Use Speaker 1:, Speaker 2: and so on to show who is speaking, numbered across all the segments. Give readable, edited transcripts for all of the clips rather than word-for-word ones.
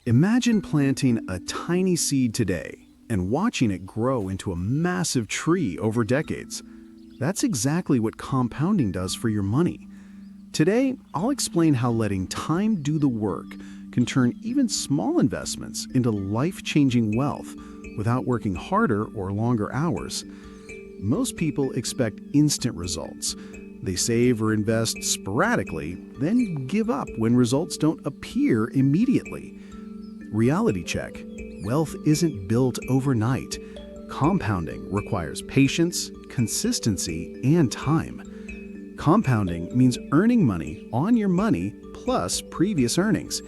Speaker 1: Imagine planting a tiny seed today and watching it grow into a massive tree over decades. That's exactly what compounding does for your money. Today, I'll explain how letting time do the work can turn even small investments into life-changing wealth without working harder or longer hours. Most people expect instant results. They save or invest sporadically, then give up when results don't appear immediately. Reality check. Wealth isn't built overnight. Compounding requires patience, consistency, and time. Compounding means earning money on your money plus previous earnings.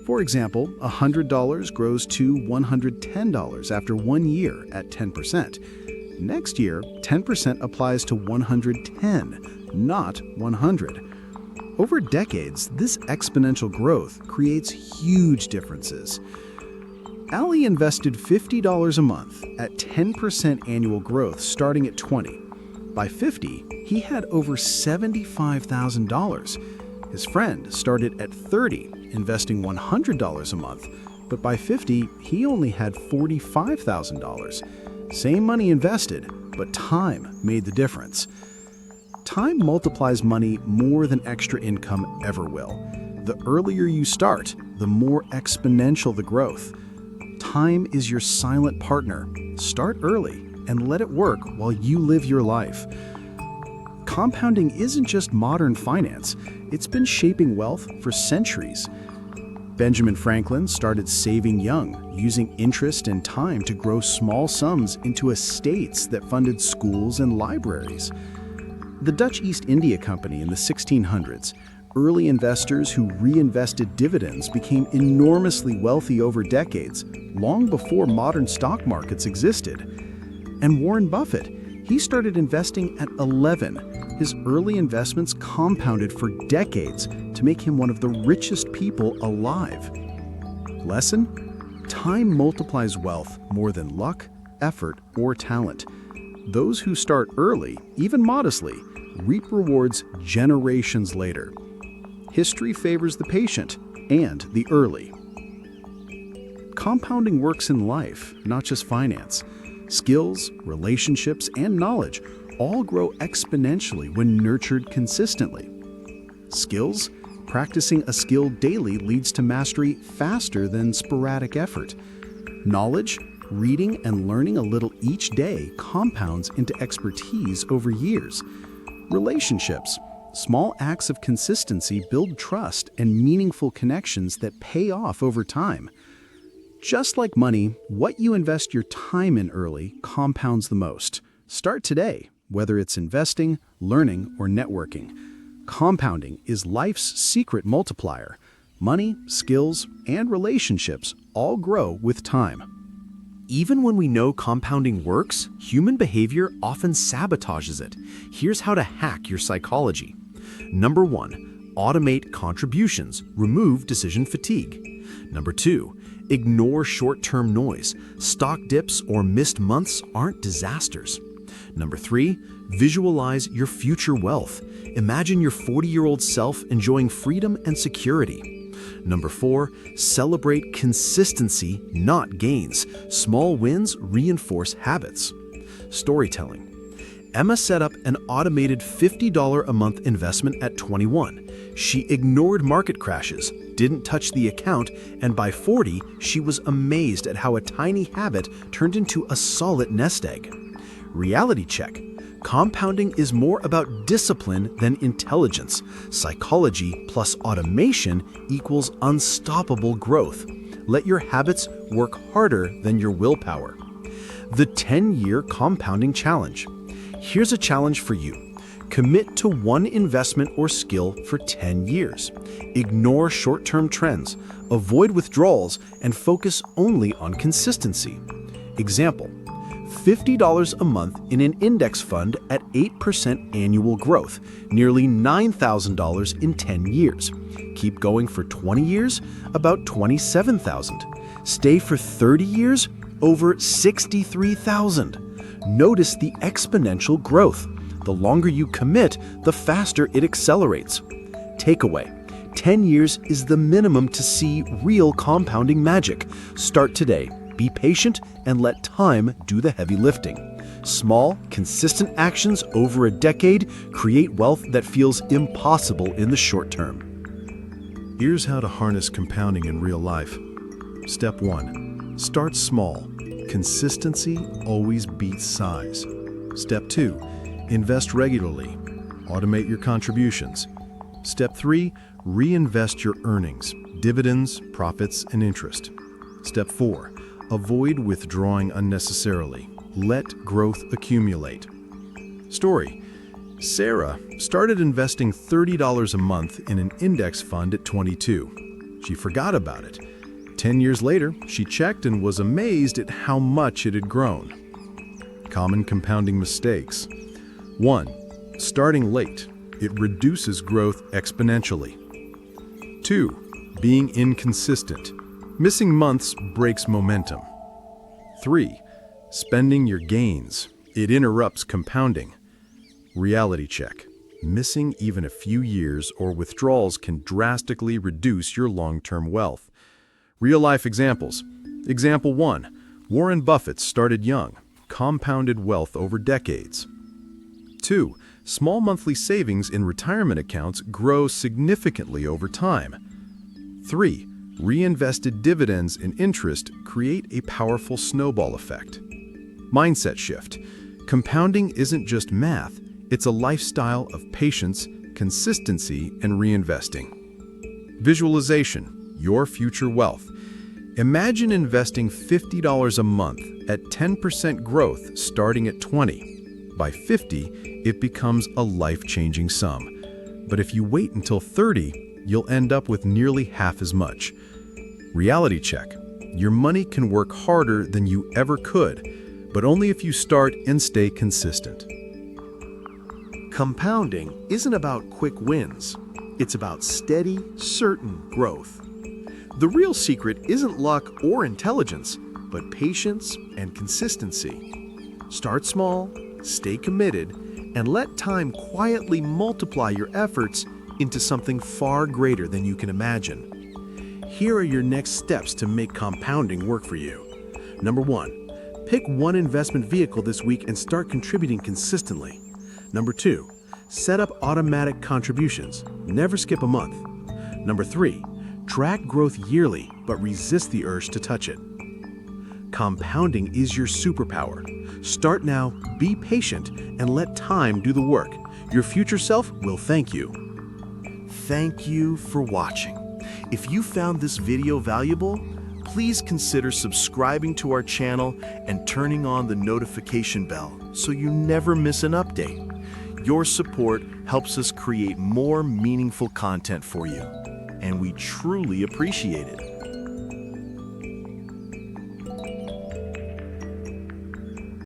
Speaker 1: For example, $100 grows to $110 after 1 year at 10%. Next year, 10% applies to 110, not 100. Over decades, this exponential growth creates huge differences. Ali invested $50 a month at 10% annual growth starting at 20. By 50, he had over $75,000. His friend started at 30, investing $100 a month, but by 50, he only had $45,000. Same money invested, but time made the difference. Time multiplies money more than extra income ever will. The earlier you start, the more exponential the growth. Time is your silent partner. Start early and let it work while you live your life. Compounding isn't just modern finance. It's been shaping wealth for centuries. Benjamin Franklin started saving young, using interest and time to grow small sums into estates that funded schools and libraries. The Dutch East India Company in the 1600s, early investors who reinvested dividends became enormously wealthy over decades, long before modern stock markets existed. And Warren Buffett, he started investing at 11. His early investments compounded for decades to make him one of the richest people alive. Lesson? Time multiplies wealth more than luck, effort, or talent. Those who start early, even modestly, reap rewards generations later. History favors the patient and the early. Compounding works in life, not just finance. Skills, relationships, and knowledge all grow exponentially when nurtured consistently. Skills? Practicing a skill daily leads to mastery faster than sporadic effort. Knowledge? Reading and learning a little each day compounds into expertise over years. Relationships. Small acts of consistency build trust and meaningful connections that pay off over time. Just like money, what you invest your time in early compounds the most. Start today, whether it's investing, learning, or networking. Compounding is life's secret multiplier. Money, skills, and relationships all grow with time.
Speaker 2: Even when we know compounding works, human behavior often sabotages it. Here's how to hack your psychology. Number 1, automate contributions, remove decision fatigue. Number 2, ignore short-term noise. Stock dips or missed months aren't disasters. Number 3, visualize your future wealth. Imagine your 40-year-old self enjoying freedom and security. Number 4, celebrate consistency, not gains. Small wins reinforce habits. Storytelling. Emma set up an automated $50 a month investment at 21. She ignored market crashes, didn't touch the account, and by 40, she was amazed at how a tiny habit turned into a solid nest egg. Reality check. Compounding is more about discipline than intelligence. Psychology plus automation equals unstoppable growth. Let your habits work harder than your willpower. The 10-year compounding challenge. Here's a challenge for you. Commit to one investment or skill for 10 years. Ignore short-term trends, avoid withdrawals, and focus only on consistency. Example: $50 a month in an index fund at 8% annual growth, nearly $9,000 in 10 years. Keep going for 20 years, about $27,000. Stay for 30 years, over $63,000. Notice the exponential growth. The longer you commit, the faster it accelerates. Takeaway: 10 years is the minimum to see real compounding magic. Start today. Be patient and let time do the heavy lifting. Small, consistent actions over a decade create wealth that feels impossible in the short term.
Speaker 1: Here's how to harness compounding in real life. Step 1. Start small. Consistency always beats size. Step 2. Invest regularly. Automate your contributions. Step 3. Reinvest your earnings, dividends, profits, and interest. Step 4. Avoid withdrawing unnecessarily. Let growth accumulate. Story: Sarah started investing $30 a month in an index fund at 22. She forgot about it. 10 years later, she checked and was amazed at how much it had grown. Common compounding mistakes. 1. Starting late. It reduces growth exponentially. 2. Being inconsistent. Missing months breaks momentum. 3. Spending your gains. It interrupts compounding. Reality check. Missing even a few years or withdrawals can drastically reduce your long-term wealth. Real-life examples. Example 1. Warren Buffett started young, compounded wealth over decades. 2. Small monthly savings in retirement accounts grow significantly over time. 3. Reinvested dividends and interest create a powerful snowball effect. Mindset shift. Compounding isn't just math, it's a lifestyle of patience, consistency, and reinvesting. Visualization, your future wealth. Imagine investing $50 a month at 10% growth starting at 20. By 50, it becomes a life-changing sum. But if you wait until 30, you'll end up with nearly half as much. Reality check. Your money can work harder than you ever could, but only if you start and stay consistent.
Speaker 3: Compounding isn't about quick wins. It's about steady, certain growth. The real secret isn't luck or intelligence, but patience and consistency. Start small, stay committed, and let time quietly multiply your efforts into something far greater than you can imagine. Here are your next steps to make compounding work for you. Number 1, pick one investment vehicle this week and start contributing consistently. Number 2, set up automatic contributions. Never skip a month. Number 3, track growth yearly, but resist the urge to touch it. Compounding is your superpower. Start now, be patient, and let time do the work. Your future self will thank you. Thank you for watching. If you found this video valuable, please consider subscribing to our channel and turning on the notification bell so you never miss an update. Your support helps us create more meaningful content for you, and we truly appreciate it.